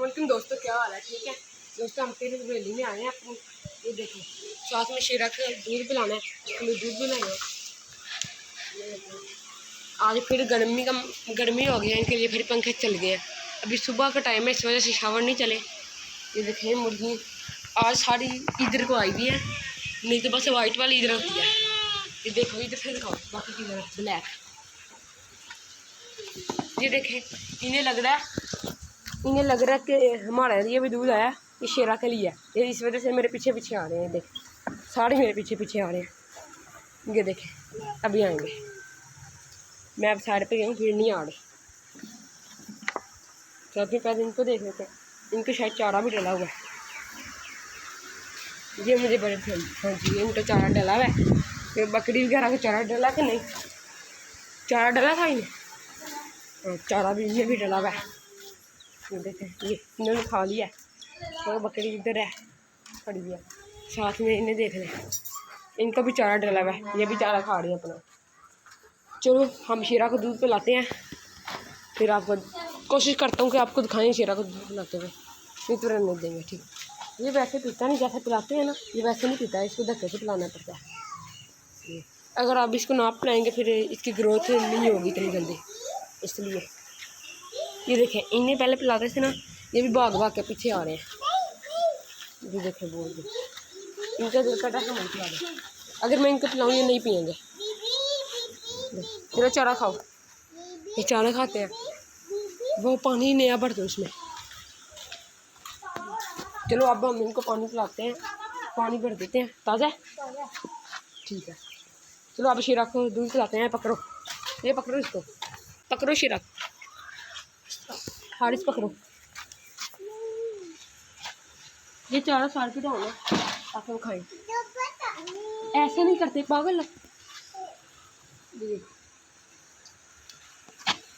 अस्सलाम दोस्तों, क्या हाल है? ठीक है दोस्तों, हम फिर हवेली में आए हैं अपनी। ये देखो साथ में शेरा का दूध पिलाना है, हमें दूध भी लाना है। आज फिर गर्मी हो गई है इनके लिए, फिर पंखे चल गए हैं। अभी सुबह का टाइम है, इस वजह से शावर नहीं चले। ये देखें मुर्गी आज सारी इधर को आई हुई है, नहीं तो बस वाइट वाली इधर होती है। ये देखो इधर फिर दिखाओ, बाकी किधर ब्लैक। ये देखें इन्हें लग रहा है कि हमारे लिए भी दूध आया, ये शेरा के लिए। ये इस वजह से मेरे पीछे पीछे आ रहे हैं। देख सारे मेरे पीछे पीछे आ रहे हैं। ये देखें अभी आएंगे, मैं अब साइड पे गई हूँ, फिर नहीं आ रहे। तो अभी पहले इनको देख लेते हैं, इनको शायद चारा भी डला हुआ है। ये मुझे बड़े हाँ जी, इनका चारा डला हुआ है। ये बकरी वगैरह का चारा डला कि नहीं, चारा डला था इन्हें, चारा भी इन्हें भी डला हुआ है। ये देखें ये इन्होंने खा लिया, और बकरी इधर है खड़ी है साथ में। इन्हें देख रहे हैं, इनका भी चारा डला हुआ है, ये भी चारा खा रही है अपना। चलो हम शेरा को दूध पिलाते हैं, फिर आपको कोशिश करता हूँ कि आपको दिखाएं शेरा को दूध पिलाते हुए। नहीं तो रहने देंगे, ठीक। ये वैसे पीता नहीं, जैसे पिलाते हैं ना ये वैसे नहीं पीता है, इसको धक्के से पिलाना पड़ता है। अगर आप इसको ना पिलाएंगे फिर इसकी ग्रोथ नहीं होगी इतनी जल्दी, इसलिए। ये देखें इन्हें पहले पिलाते थे ना, ये भी भाग भाग के पीछे आ रहे हैं। ये देखें बोल दो, इनका दिल करता है हम पिला दें। अगर मैं इनको पिलाऊँ ये नहीं पियेंगे। चलो चारा खाओ, ये चारा खाते हैं, वो पानी नया भर दो उसमें। चलो अब हम इनको पानी पिलाते हैं, पानी भर देते हैं ताज़ा, ठीक है। चलो अब शेरा को दूध पिलाते हैं। पकड़ो, ये पकड़ो, इसको पकड़ो, शेरा हारिस पकड़ो। ये चारा साल के दो ना ताकि वो खाएं। ऐसे नहीं करते पागल।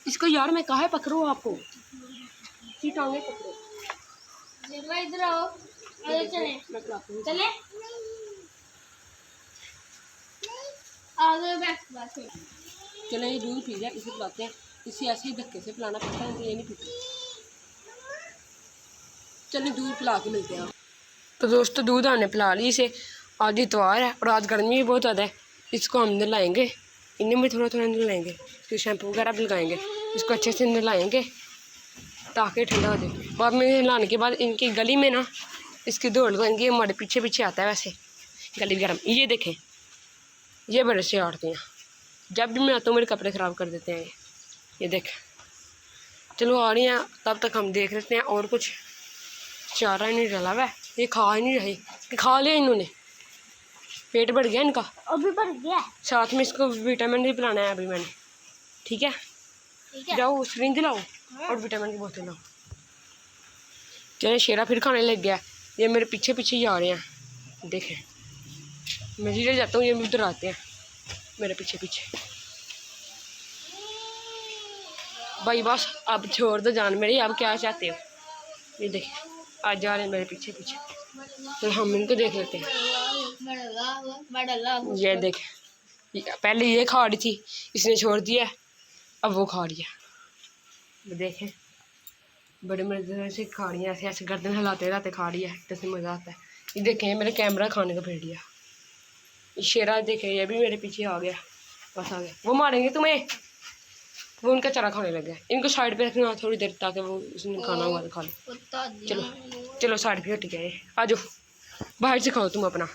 इसको यार मैं कहा है पकड़ो, आपको ये टांगे पकड़ो। इधर आओ, चले चले आगे बस। चलो ये दूध पी जाए, इसे पिलाते हैं। इसे ऐसे ही धक्के से पिलाना पड़ता है, तो ये नहीं पीती। चलो दूध पिला के मिलते हैं। तो दोस्तों दूध हमने पिला ली इसे। आज इतवार है और आज गर्मी भी बहुत ज़्यादा है। इसको हम नहलाएंगे, इन्हें भी थोड़ा थोड़ा नहलाएंगे, फिर शैम्पू वगैरह भी लगाएंगे, इसको अच्छे से नहलाएंगे ताकि ठंडा हो जाए। बाद में नहलाने के बाद इनकी गली में ना इसकी दौड़ लगाएंगे, हमारे पीछे पीछे आता है वैसे गली वगैरह में। ये देखें ये बड़े से आड़ते हैं, जब भी मैं आता हूँ मेरे कपड़े ख़राब कर देते हैं ये देख। चलो आ रही हैं, तब तक हम देख लेते हैं। और कुछ चारा नहीं डला हुआ है, ये खा ही नहीं रहे कि खा लिया इन्होंने, पेट बढ़ गया इनका, अभी बढ़ गया। साथ में इसको विटामिन भी पिलाना है अभी मैंने, ठीक है। जाओ सिरिंज लाओ और विटामिन की बोतल लाओ। चले शेरा फिर खाने लग गया, ये मेरे पीछे पीछे ही आ रहे हैं। देखें मैं जिधर जाता हूँ ये उधर आते हैं मेरे पीछे पीछे। भाई बस अब छोड़ दो जान मेरी, अब क्या चाहते हो। ये देखें आज जा रहे हैं मेरे पीछे पीछे, तो हम इनको देख लेते हैं। ये देख पहले ये खा रही थी, इसने छोड़ दिया, अब वो खा रही है। देखें बड़े मज़े से खा रही है, ऐसे ऐसे गर्दन हिलाते हिलाते खा रही है, जैसे मज़ा आता है। ये देखें मेरे कैमरा खाने को फिर दिया। ये शेरा देखें ये भी मेरे पीछे आ गया, बस आ गया। वो मारेंगे तुम्हें, वो उनका चारा खाने लग गया। इनको साइड पे रखना थोड़ी देर ताकि वो उसने खाना हुआ तो खा ले। चलो चलो साइड पे हट गए, आ जाओ बाहर से खाओ तुम अपना।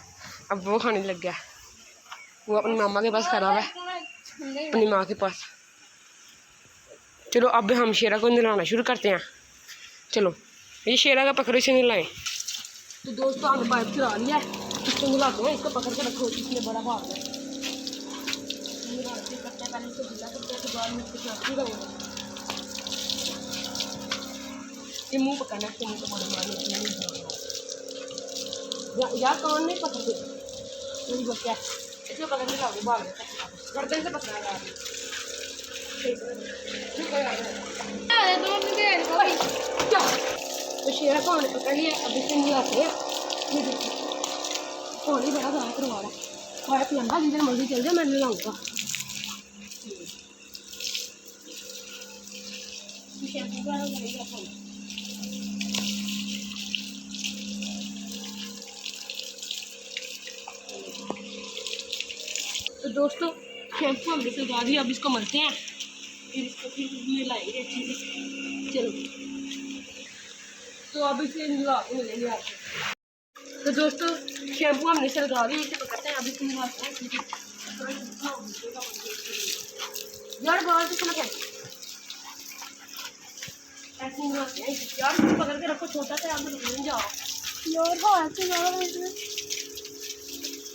अब वो खाने लग गया, वो अपनी मामा के पास खड़ा हुआ है, अपनी माँ के पास। चलो अब हम शेरा को नहलाना शुरू करते हैं। चलो ये शेरा का पकड़ो, इसे नहलाएं। तो दोस्तों हमने पाइप चला लिया है, इसको नहलाते हैं। इसको पकड़ के रखो, इसलिए बड़ा भाग है। पहले इसको ढीला करते हैं, तो बाद में इसको प्लास्टिक लगाएंगे। ये मुँह पकड़ना है, मुँह को मारना यार कान नहीं पकड़ते, मेरी बात क्या इसको पकड़ के लाओगे भाग गर्दन से पकड़ा यार। तो शेरा को हमने पकड़ लिया, अब इसे नहलाते हैं। ये देखिए पानी बड़ा बड़ा करवा रहा है, पाइप लंबा जिधर मर्जी चल जाए मैं नहलाऊँगा। दोस्तों शैम्पू हमने लगा दिया, अब इसको मलते हैं, फिर इसको फिर मिलाएंगे अच्छे से। चलो तो अब इसे मिला के मिलेंगे आपको। तो दोस्तों शैम्पू हमने से लगा दिया, इसे पकड़ते हैं, अब इसे मिलाते हैं यार। बाल से चलो कैसे ऐसे मिलाते हैं यार, इसको पकड़ के रखो, छोटा सा आप नहीं जाओ यार हाँ ऐसे ज़्यादा इसमें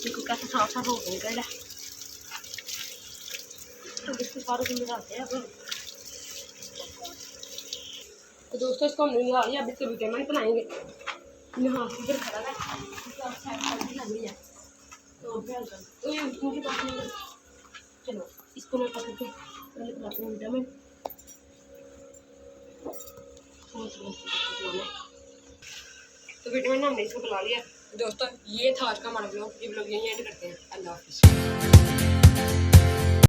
देखो कैसे साफ साफ हो गया। तो इसके सारे को मिलाते हैं अब। तो दोस्तों इसको हमने मिला लिया, अब इसको विटामिन बनाएंगे। यहाँ इधर खड़ा है, लग रही है तो ये उनके पास नहीं। चलो इसको मैं पकड़ के पहले बनाते हैं विटामिन। तो विटामिन हमने इसको बुला लिया। दोस्तों ये था आज का हमारा ब्लॉग, ये ब्लॉग यहीं एंड करते हैं। अल्लाह हाफिज़।